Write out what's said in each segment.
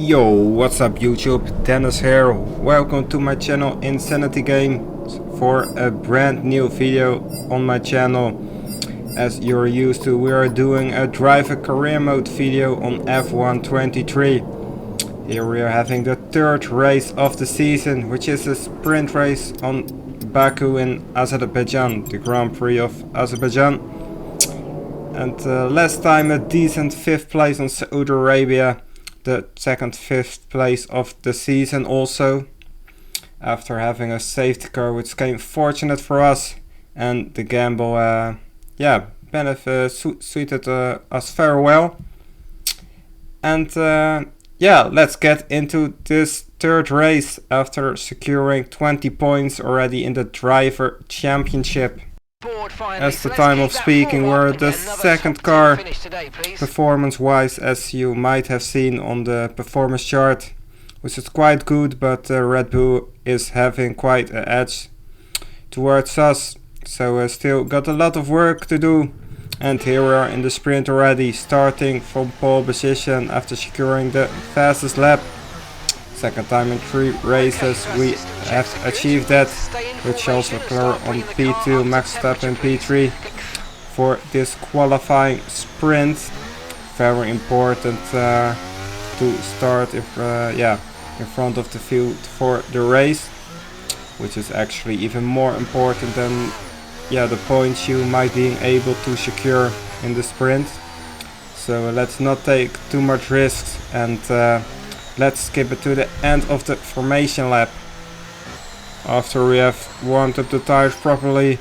Yo, what's up YouTube? Dennis here. Welcome to my channel Insanity Games for a brand new video on my channel. As you're used to, we are doing a driver career mode video on F1 23. Here we are having the third race of the season, which is a sprint race on Baku in Azerbaijan, the Grand Prix of Azerbaijan. And last time a decent 5th place on Saudi Arabia. The second 5th place of the season also, after having a safety car which came fortunate for us, and the gamble suited us very well. And let's get into this third race after securing 20 points already in the driver championship. At the time of speaking, we're the second car performance wise, as you might have seen on the performance chart, which is quite good, but Red Bull is having quite an edge towards us, so still got a lot of work to do. And here we are in the sprint already, starting from pole position after securing the fastest lap. Second time in 3 races we have achieved that, with Charles Leclerc on P2, Max Verstappen P3 for this qualifying sprint. Very important to start in front of the field for the race, which is actually even more important than the points you might be able to secure in the sprint. So let's not take too much risks, and let's skip it to the end of the formation lap. After we have warmed up the tires properly,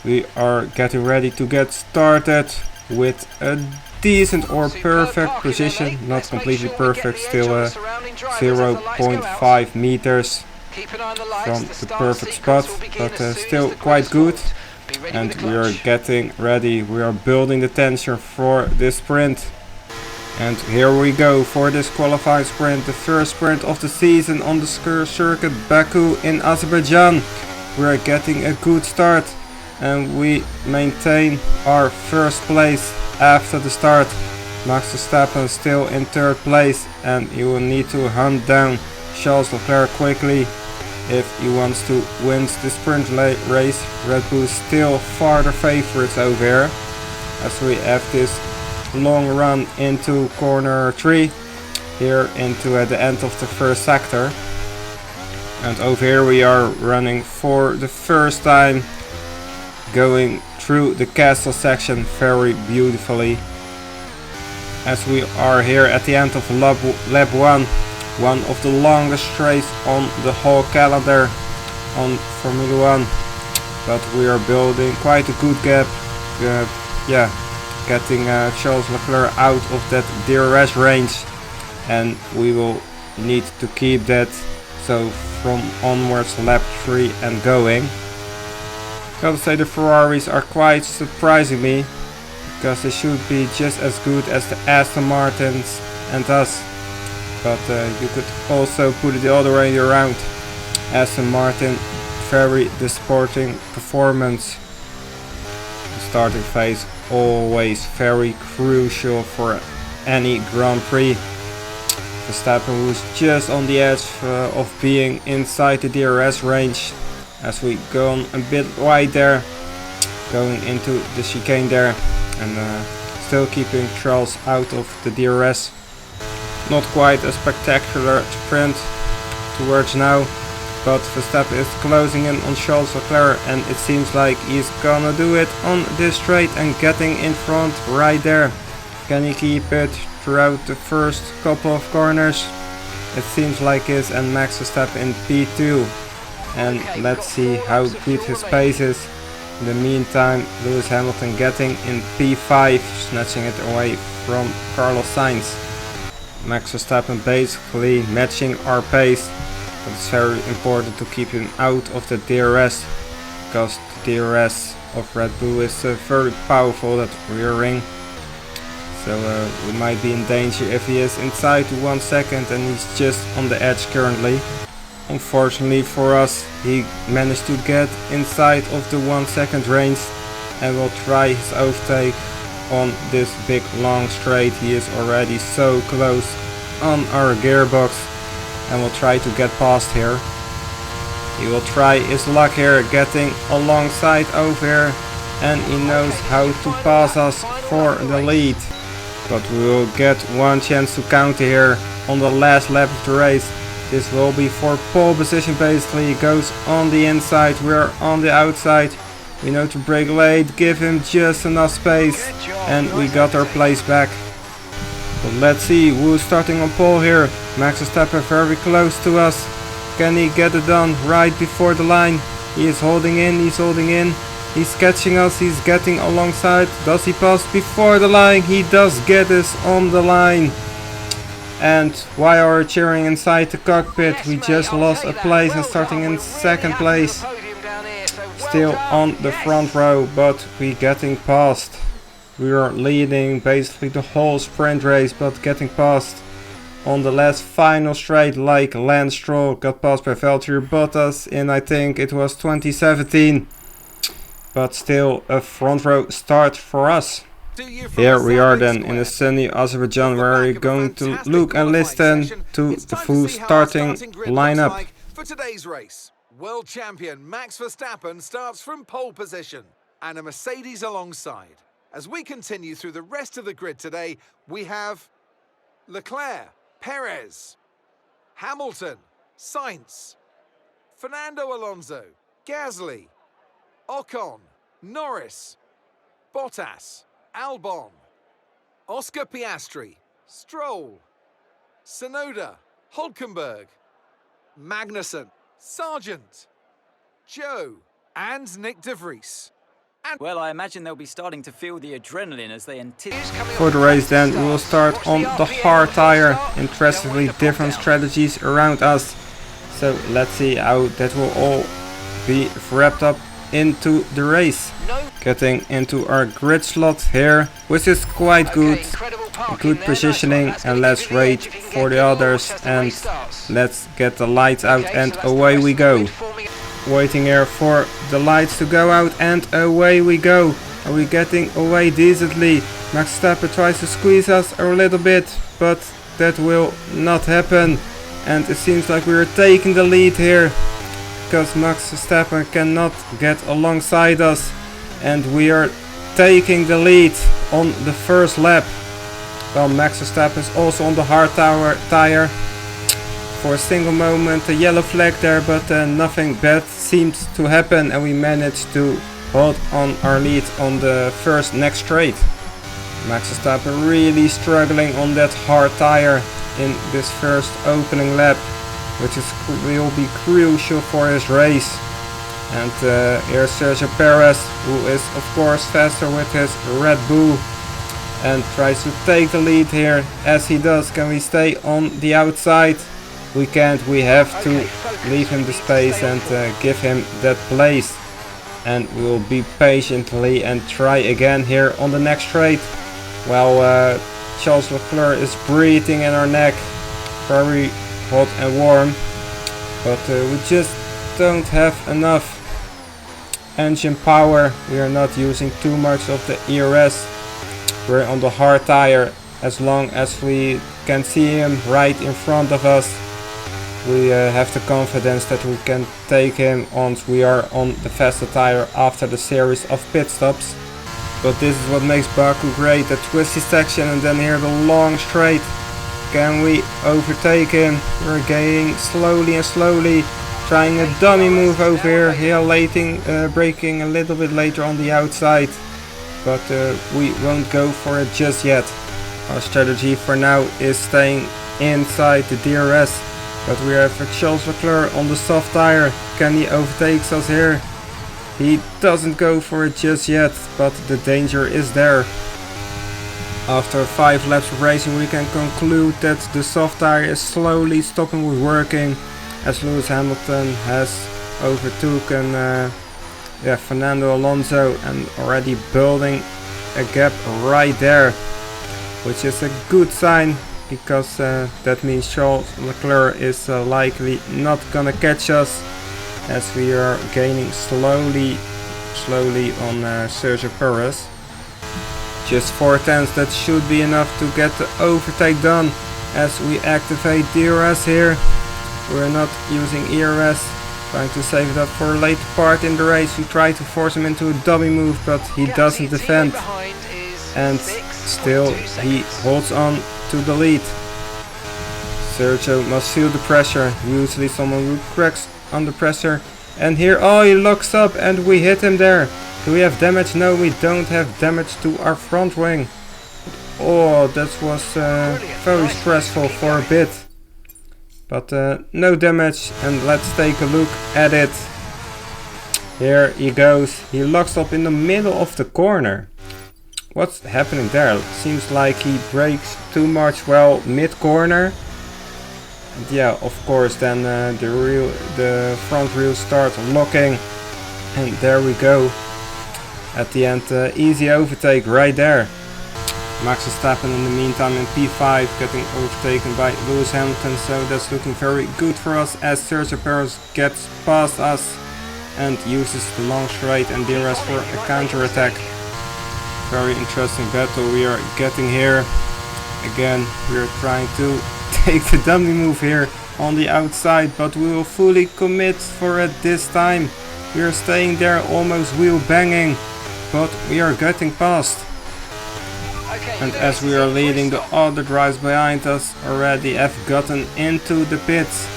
we are getting ready to get started with a decent or perfect position. Not completely perfect, still 0.5 meters from the perfect spot, but still quite good. And we are getting ready, we are building the tension for this sprint. And here we go for this qualifying sprint, the first sprint of the season on the circuit Baku in Azerbaijan. We are getting a good start and we maintain our first place after the start. Max Verstappen still in 3rd place, and he will need to hunt down Charles Leclerc quickly if he wants to win the sprint race. Red Bull is still far the favorites over here, as we have this long run into corner 3 here into the end of the first sector. And over here we are running for the first time, going through the castle section very beautifully, as we are here at the end of lap 1, one of the longest races on the whole calendar on Formula 1. But we are building quite a good gap, getting Charles Leclerc out of that DRS range, and we will need to keep that, so from onwards lap 3 and going. Gotta say, the Ferraris are quite surprising me, because they should be just as good as the Aston Martins and us, but you could also put it the other way around. Aston Martin, very disappointing performance. The starting phase always very crucial for any Grand Prix. Verstappen was just on the edge of being inside the DRS range, as we go on a bit wide there, going into the chicane there, and still keeping Charles out of the DRS. Not quite a spectacular sprint towards now, but Verstappen is closing in on Charles Leclerc, and it seems like he's gonna do it on this straight and getting in front right there. Can he keep it throughout the first couple of corners? It seems like it, and Max Verstappen in P2. And let's see how good his pace is. In the meantime, Lewis Hamilton getting in P5, snatching it away from Carlos Sainz. Max Verstappen basically matching our pace. But it's very important to keep him out of the DRS, because the DRS of Red Bull is very powerful, that rear ring. So we might be in danger if he is inside to 1 second, and he's just on the edge currently. Unfortunately for us, he managed to get inside of the 1 second range, and will try his overtake on this big long straight. He is already so close on our gearbox and will try to get past here. He will try his luck here, getting alongside over here, and he knows how to pass us for the lead. But we will get one chance to counter here on the last lap of the race. This will be for pole position basically. He goes on the inside, we're on the outside. We know to brake late, give him just enough space, and we got our place back. But let's see who's starting on pole here. Max Verstappen very close to us. Can he get it done right before the line? He is holding in, he's holding in. He's catching us, he's getting alongside. Does he pass before the line? He does get us on the line. And while we're cheering inside the cockpit, we just lost a place and starting in second place. Still on the front row, but we getting past. We are leading basically the whole sprint race, but getting past on the last final straight, like Lance Stroll got past by Valtteri Bottas in, I think it was 2017. But still a front row start for us. Here we are then in the sunny Azerbaijan, where we're going to look and listen to the full starting lineup. For today's race, world champion Max Verstappen starts from pole position and a Mercedes alongside. As we continue through the rest of the grid today, we have Leclerc, Perez, Hamilton, Sainz, Fernando Alonso, Gasly, Ocon, Norris, Bottas, Albon, Oscar Piastri, Stroll, Tsunoda, Hülkenberg, Magnussen, Sargent, Joe, and Nick De Vries. Well, I imagine they'll be starting to feel the adrenaline as they anticipate. For the race then, we will start on the hard tire. Interestingly, different strategies around us. So let's see how that will all be wrapped up into the race. Getting into our grid slot here, which is quite good. Good positioning, and let's wait for the others and let's get the lights out and away we go. Waiting here for the lights to go out and away we go. Are we getting away decently? Max Verstappen tries to squeeze us a little bit, but that will not happen. And it seems like we are taking the lead here, because Max Verstappen cannot get alongside us. And we are taking the lead on the first lap. Well, Max Verstappen is also on the hard tire. For a single moment a yellow flag there, but nothing bad seemed to happen and we managed to hold on our lead on the next straight. Max Verstappen really struggling on that hard tire in this first opening lap, which will be crucial for his race. And here's Sergio Perez, who is of course faster with his Red Bull and tries to take the lead here. As he does, can we stay on the outside? We can't, we have to leave him the space and give him that place. And we will be patiently and try again here on the next straight. While Charles Leclerc is breathing in our neck, very hot and warm. But we just don't have enough engine power. We are not using too much of the ERS. We're on the hard tire. As long as we can see him right in front of us, we have the confidence that we can take him once we are on the faster tire after the series of pit stops. But this is what makes Baku great, the twisty section and then here the long straight. Can we overtake him? We're gaining slowly and slowly, trying a dummy move over here, braking a little bit later on the outside. But we won't go for it just yet. Our strategy for now is staying inside the DRS. But we have Charles Leclerc on the soft tire. Can he overtake us here? He doesn't go for it just yet, but the danger is there. After 5 laps of racing, we can conclude that the soft tire is slowly stopping with working, as Lewis Hamilton has overtaken Fernando Alonso and already building a gap right there, which is a good sign. Because that means Charles Leclerc is likely not gonna catch us, as we are gaining slowly on Sergio Perez. Just 4 tenths, that should be enough to get the overtake done. as we activate DRS here. We're not using ERS, trying to save it up for a later part in the race. We try to force him into a dummy move, but he doesn't defend. And still he holds on to the lead. Sergio must feel the pressure. Usually someone who cracks under pressure. And here, oh, he locks up and we hit him there. Do we have damage? No, we don't have damage to our front wing. Oh, that was very stressful for a bit. But no damage, and let's take a look at it. Here he goes. He locks up in the middle of the corner. What's happening there? Seems like he brakes too much, well, mid-corner. And yeah, of course, then the front wheel starts locking. And there we go. At the end, easy overtake right there. Max Verstappen in the meantime in P5 getting overtaken by Lewis Hamilton, so that's looking very good for us as Sergio Perez gets past us and uses the long straight and DRS for a counter-attack. Very interesting battle we are getting here. Again, we are trying to take the dummy move here on the outside, but we will fully commit for it this time. We are staying there almost wheel banging, but we are getting past. And as we are leading, the other drivers behind us already have gotten into the pits.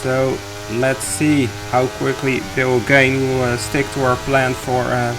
So let's see how quickly they will gain. We will stick to our plan for a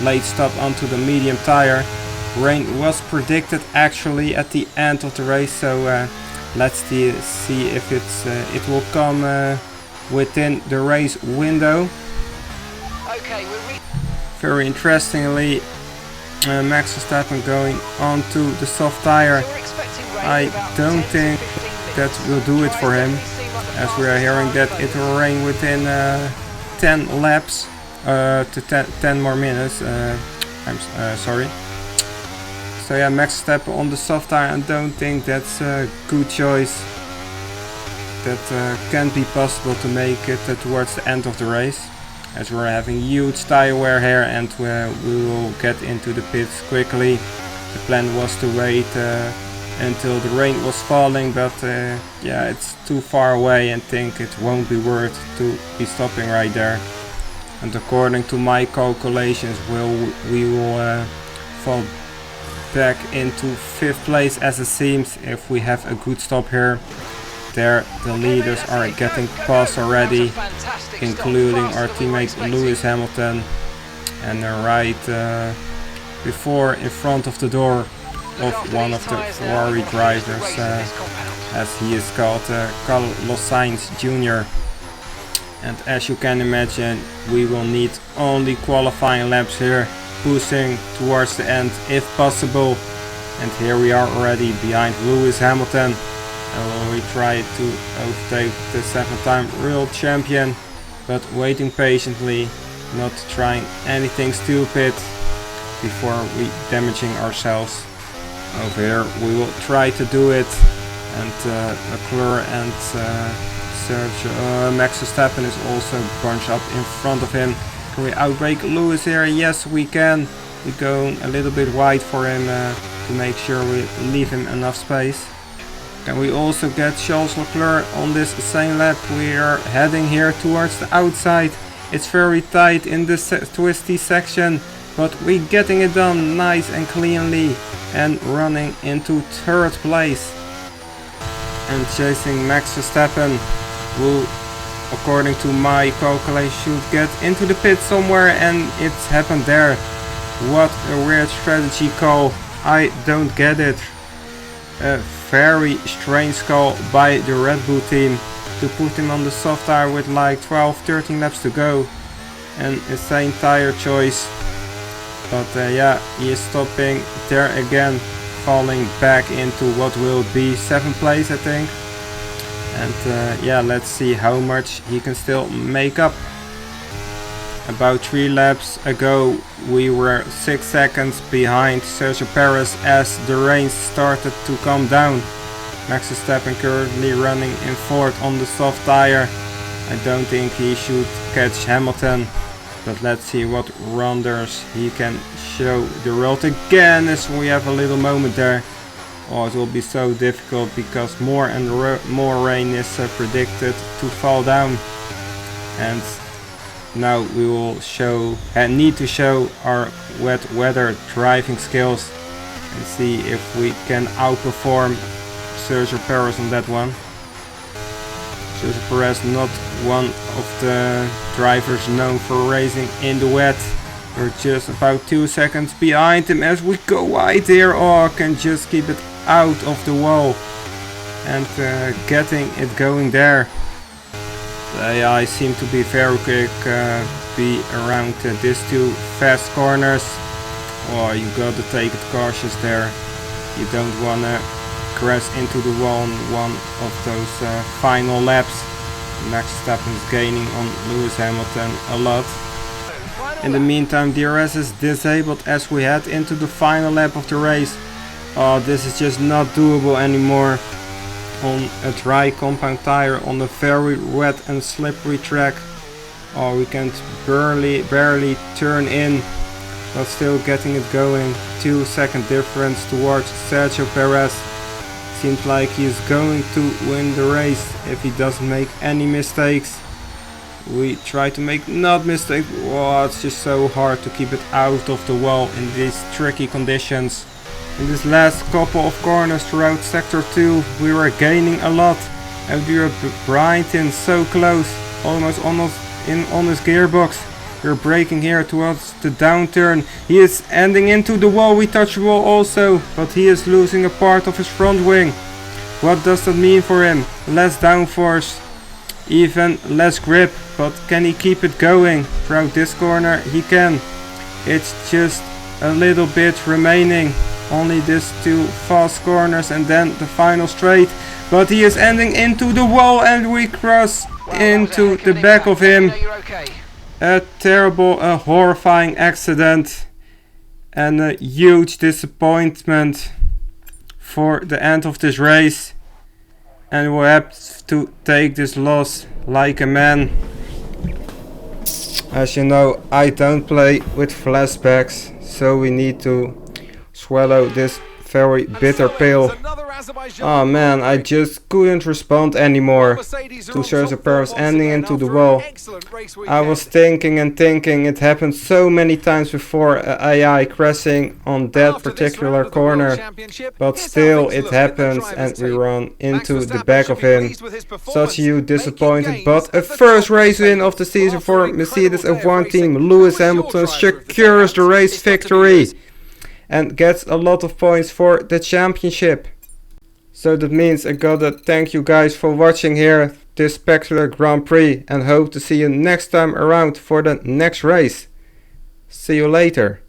late stop onto the medium tire. Rain was predicted actually at the end of the race, so let's see if it will come within the race window. Very interestingly, Max Verstappen going onto the soft tire. I don't think that will do it for him, as we are hearing that it will rain within 10 laps to 10 more minutes. I'm sorry. So yeah, Max Verstappen on the soft tire. I don't think that's a good choice. That can be possible to make it towards the end of the race, as we're having huge tire wear here and we will get into the pits quickly. The plan was to wait until the rain was falling, but yeah, it's too far away and think it won't be worth to be stopping right there. And according to my calculations, we will fall back into 5th place as it seems if we have a good stop here. There the leaders are getting past already, including our teammate Lewis Hamilton, and they're right before in front of the door of one of the Ferrari drivers, as he is called Carlos Sainz Jr. And as you can imagine, we will need only qualifying laps here, pushing towards the end if possible. And here we are already behind Lewis Hamilton. And we try to overtake the 7-time world champion, but waiting patiently, not trying anything stupid before we damaging ourselves. Over here we will try to do it, and Leclerc and Max Verstappen is also bunched up in front of him. Can we outbrake Lewis here? Yes, we can. We go a little bit wide for him to make sure we leave him enough space. Can we also get Charles Leclerc on this same lap? We are heading here towards the outside. It's very tight in this twisty section, but we getting it done nice and cleanly and running into 3rd place. And chasing Max Verstappen, who according to my calculation should get into the pit somewhere, and it's happened there. What a weird strategy call. I don't get it. A very strange call by the Red Bull team to put him on the soft tire with like 12-13 laps to go. An insane tire choice. But yeah, he is stopping there again, falling back into what will be 7th place, I think. And yeah, let's see how much he can still make up. About 3 laps ago we were 6 seconds behind Sergio Perez as the rain started to come down. Max Verstappen currently running in 4th on the soft tire. I don't think he should catch Hamilton, but let's see what wonders he can show the world again, as we have a little moment there. Oh, it will be so difficult because more and more rain is predicted to fall down. And now we will need to show our wet weather driving skills and see if we can outperform Sergio Perez on that one. Sergio Perez, not one of the drivers known for racing in the wet. We're just about 2 seconds behind him as we go wide here. Oh, can just keep it out of the wall and getting it going there. The AI seem to be very quick, be around these two fast corners. Oh, you gotta take it cautious there. You don't wanna crash into the wall on one of those final laps. Max Verstappen is gaining on Lewis Hamilton a lot. In the meantime, DRS is disabled as we head into the final lap of the race. Oh, this is just not doable anymore on a dry compound tire on a very wet and slippery track. Oh, we can barely turn in, but still getting it going. 2 second difference towards Sergio Perez. Seems like he's going to win the race if he doesn't make any mistakes. We try to make not mistakes. Oh, it's just so hard to keep it out of the wall in these tricky conditions. In this last couple of corners throughout sector 2 we were gaining a lot and we were Brighton so close, almost on his gearbox. We're braking here towards the downturn. He is ending into the wall. We touch the wall also, but he is losing a part of his front wing. What does that mean for him? Less downforce, even less grip, but can he keep it going throughout this corner? He can. It's just a little bit remaining. Only these 2 fast corners and then the final straight. But he is ending into the wall and we cross into the back of him. A terrible, horrifying accident. And a huge disappointment for the end of this race. And we'll have to take this loss like a man. As you know, I don't play with flashbacks, so we need to swallow this very bitter pill. Oh man, I just couldn't respond anymore to Sergio Perez ending into the wall. I was thinking and thinking, it happened so many times before, AI crashing on that particular corner, but still it happens and we run into the back of him. Such a huge disappointment, but a first race win of the season for Mercedes F1 team. Lewis Hamilton secures the race victory and gets a lot of points for the championship. So that means I gotta thank you guys for watching here this spectacular Grand Prix and hope to see you next time around for the next race. See you later.